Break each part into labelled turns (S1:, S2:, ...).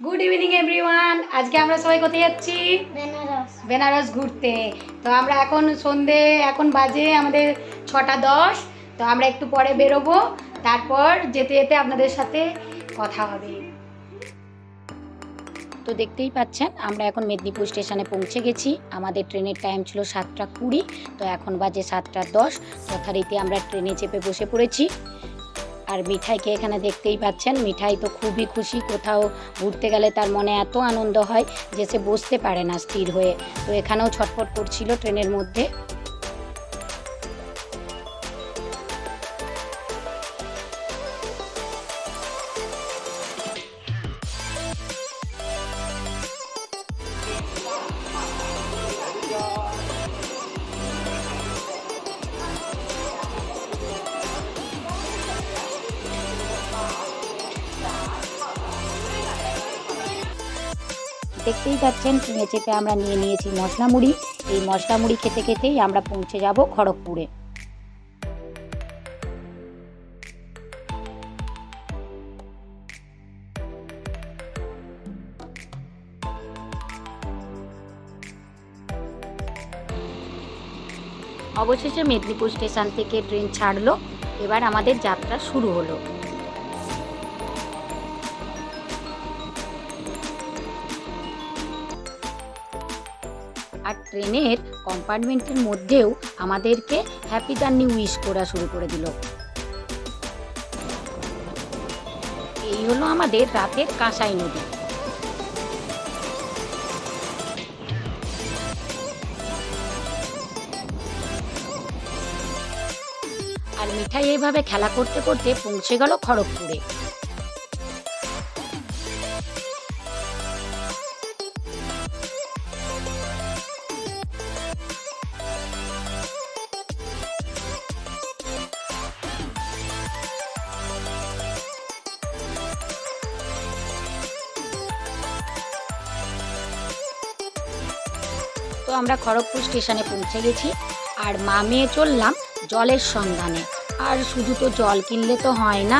S1: Good evening everyone. আজকে আমরা সবাই কোথায় যাচ্ছি? বেনারস ঘুরতে। তো আমরা এখন বাজে আমাদের 6:10। তো আমরা একটু পরে বেরোবো, তারপর যেতে যেতে আপনাদের সাথে কথা হবে। তো দেখতেই পাচ্ছেন আমরা এখন মেদিনীপুর স্টেশনে পৌঁছে গেছি। আমাদের ট্রেনের টাইম ছিল 7:20। তো এখন বাজে 7:10। যথারীতি আমরা ট্রেনে চেপে বসে পড়েছি। আর মিঠাইকে এখানে দেখতেই পাচ্ছেন, মিঠাই তো খুবই খুশি। কোথাও ঘুরতে গেলে তার মনে এত আনন্দ হয় যে সে বসতে পারে না স্থির হয়ে। তো এখানেও ছটফট করছিল ট্রেনের মধ্যে। দেখতেই পাচ্ছেন ট্রেনে চেপে আমরা নিয়ে নিয়েছি মশলা মুড়ি। এই মশলা মুড়ি খেতে খেতেই আমরা পৌঁছে যাব খড়গপুরে। অবশেষে মেদিনীপুর স্টেশন থেকে ট্রেন ছাড়লো। এবার আমাদের যাত্রা শুরু হলো। আর ট্রেনের কম্পার্টমেন্টের মধ্যেও আমাদেরকে হ্যাপি জার্নি উইশ করা শুরু করে দিল। এই হলো আমাদের রাতের কাঁসাই নদী। আর মিঠাই এইভাবে খেলা করতে করতে পৌঁছে গেল খড়গপুরে। তো আমরা খড়গপুর স্টেশনে পৌঁছে গেছি। আর মা মেয়ে চললাম জলের সন্ধানে। আর শুধু তো জল কিনলে তো হয় না,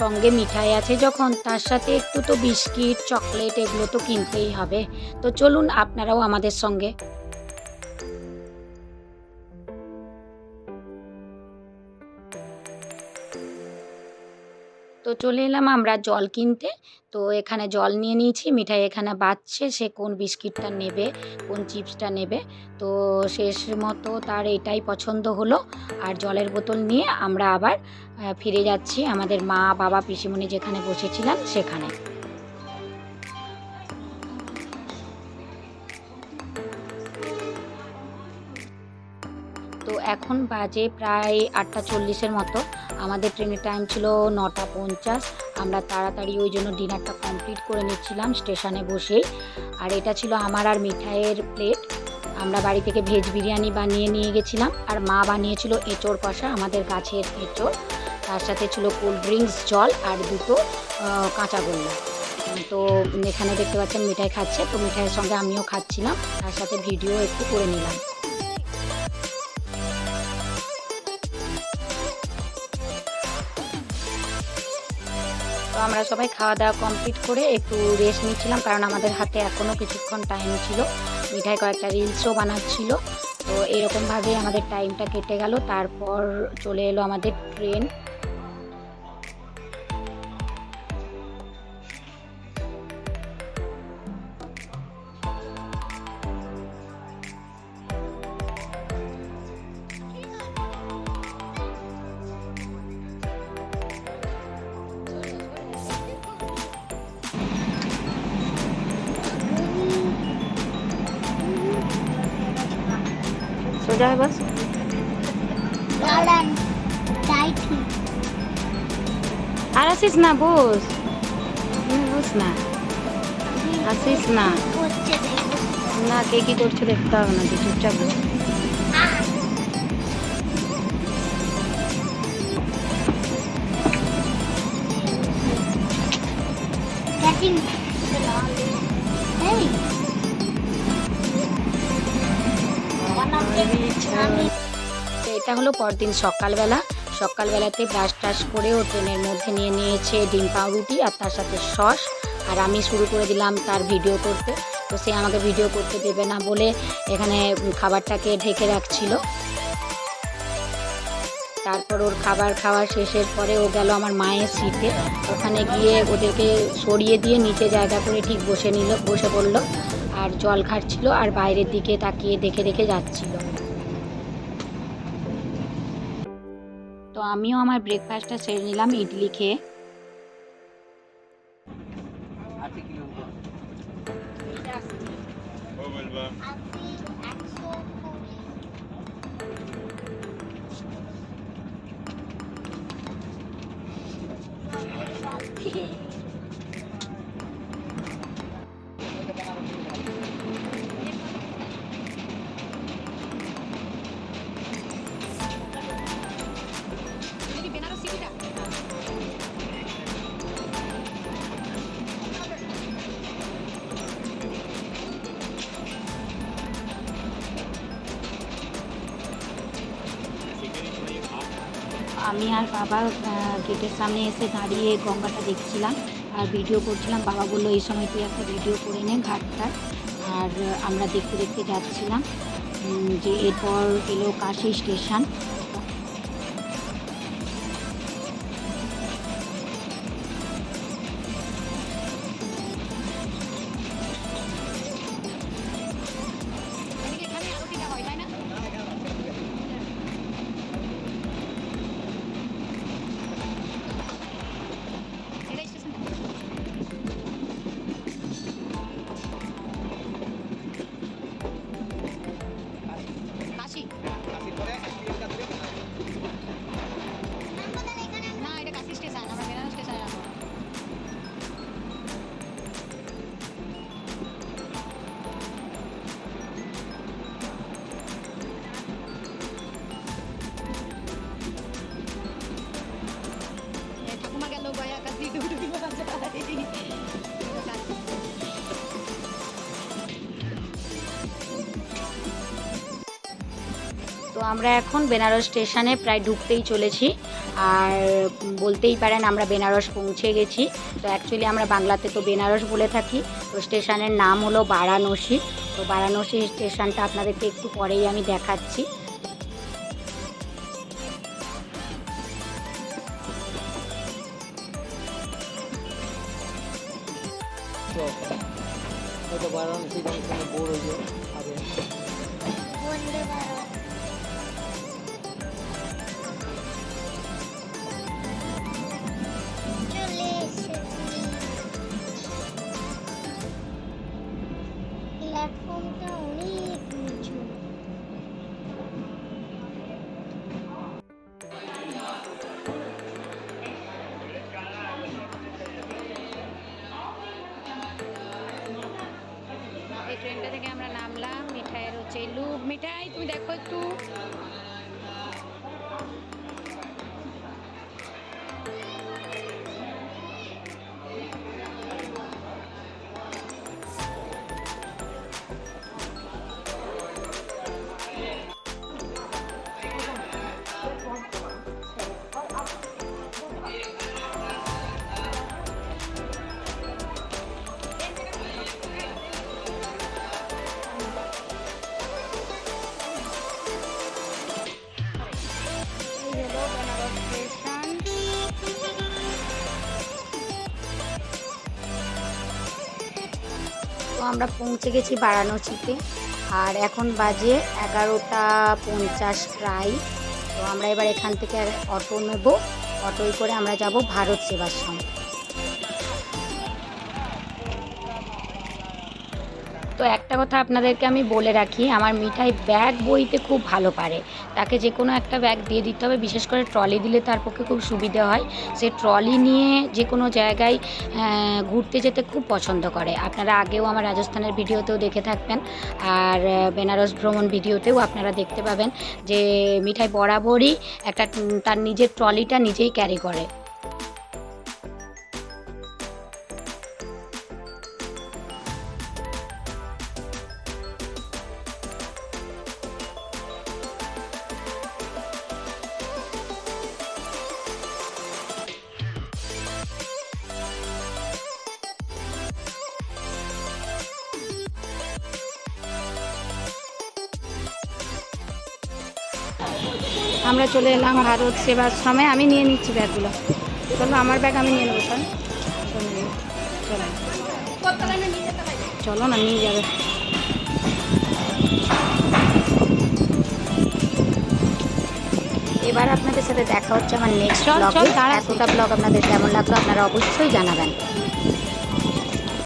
S1: সঙ্গে মিঠাই আছে যখন, তার সাথে একটু তো বিস্কিট চকলেট এগুলো তো কিনতেই হবে। তো চলুন আপনারাও আমাদের সঙ্গে। তো চলে এলাম আমরা জল কিনতে। তো এখানে জল নিয়ে নিয়েছি, মিঠাই এখানে বাছছে সে কোন বিস্কিটটা নেবে, কোন চিপসটা নেবে। তো শেষ মতো তার এটাই পছন্দ হলো। আর জলের বোতল নিয়ে আমরা আবার ফিরে যাচ্ছি আমাদের মা বাবা পিসিমণি যেখানে বসেছিলেন সেখানে। তো এখন বাজে প্রায় 8:40-এর মতো। আমাদের ট্রেনের টাইম ছিল 9:50। আমরা তাড়াতাড়ি ওই জন্য ডিনারটা কমপ্লিট করে নিচ্ছিলাম স্টেশনে বসেই। আর এটা ছিল আমার আর মিঠাইয়ের প্লেট। আমরা বাড়ি থেকে ভেজ বিরিয়ানি বানিয়ে নিয়ে গেছিলাম। আর মা বানিয়েছিল এঁচোড় কষা, আমাদের গাছের এঁচোড়। তার সাথে ছিল কোল্ড ড্রিঙ্কস, জল আর দুটো কাঁচাগোল্লা। তো এখানে দেখতে পাচ্ছেন মিঠাই খাচ্ছে, তো মিঠাইয়ের সঙ্গে আমিও খাচ্ছিলাম, তার সাথে ভিডিও একটু করে নিলাম। তো আমরা সবাই খাওয়া দাওয়া কমপ্লিট করে একটু রেস্ট নিচ্ছিলাম, কারণ আমাদের হাতে এখনও কিছুক্ষণ টাইম ছিল। মিঠাই কয়েকটা রিলসও বানাচ্ছিল। তো এরকমভাবে আমাদের টাইমটা কেটে গেল। তারপর চলে এলো আমাদের ট্রেন। সোজা হয় বস, আর আসিস না, বস বস না, আসিস না। না, কে কি করছে দেখতে হবে না, তুই চুপচাপ বস। এটা হলো পরদিন সকালবেলাতে ব্রাশ টাশ করে ও ট্রেনের মধ্যে নিয়ে নিয়েছে ডিম পাউরুটি আর তার সাথে সস আর আমি শুরু করে দিলাম তার ভিডিও করতে। তো সে আমাকে ভিডিও করতে দেবে না বলে এখানে খাবারটাকে ঢেকে রাখছিল। তারপর ওর খাবার খাওয়া শেষের পরে ও গেল আমার মায়ের সিটে, ওখানে গিয়ে ওদেরকে সরিয়ে দিয়ে নিচে জায়গা করে ঠিক বসে পড়লো আর জল খাচ্ছিল আর বাইরের দিকে তাকিয়ে দেখে দেখে যাচ্ছিল। তো আমিও আমার ব্রেকফাস্টটা সেরে নিলাম ইডলি খেয়ে। আমি আর বাবা গেটের সামনে এসে দাঁড়িয়ে গঙ্গাটা দেখছিলাম আর ভিডিও করছিলাম। বাবা বললো এই সময় তুই একটা ভিডিও করে নে ঘাটটার। আর আমরা দেখতে দেখতে যাচ্ছিলাম যে এরপর এলো কাশী স্টেশন। তো আমরা এখন বেনারস স্টেশনে প্রায় ঢুকতেই চলেছি আর বলতেই পারেন আমরা বেনারস পৌঁছে গেছি। তো অ্যাকচুয়ালি আমরা বাংলাতে তো বেনারস বলে থাকি। তো স্টেশনের নাম হলো বারাণসী। তো বারাণসী স্টেশনটা আপনাদেরকে একটু পরেই আমি দেখাচ্ছি।
S2: বারাণসী বোর হয়ে
S3: প্ল্যাটফর্মটা অনেক নিচু।
S1: এই ট্রেনটা থেকে আমরা নামলাম। মিঠাইয়ের হচ্ছে লুক মিঠাই, তুমি দেখো একটু। আমরা পৌঁছে গেছি বারাণসীতে আর এখন বাজে 11:50 প্রায়। তো আমরা এবার এখান থেকে অটো নেব, অটোয় করে আমরা যাব ভারত সেবাশ্রম। তো একটা কথা আপনাদেরকে আমি বলে রাখি, আমার মিঠাই ব্যাগ বইতে খুব ভালো পারে। তাকে যে কোনো একটা ব্যাগ দিয়ে দিতে হবে, বিশেষ করে ট্রলি দিলে তার পক্ষে খুব সুবিধে হয়। সে ট্রলি নিয়ে যে কোনো জায়গায় ঘুরতে যেতে খুব পছন্দ করে। আপনারা আগেও আমার রাজস্থানের ভিডিওতেও দেখে থাকবেন আর বেনারস ভ্রমণ ভিডিওতেও আপনারা দেখতে পাবেন যে মিঠাই বরাবরই একটা তার নিজের ট্রলিটা নিজেই ক্যারি করে। আমরা চলে এলাম ভারত সেবাশ্রমে। আমি নিয়ে নিচ্ছি ব্যাগগুলো। চলো আমার ব্যাগ আমি নিয়ে নেবো। চলো চলো চলো না, নিয়ে যাবে। এবার আপনাদের সাথে দেখা হচ্ছে আমার নেক্সট ব্লগে। এতটা ব্লগ আপনাদের কেমন লাগলো আপনারা অবশ্যই জানাবেন।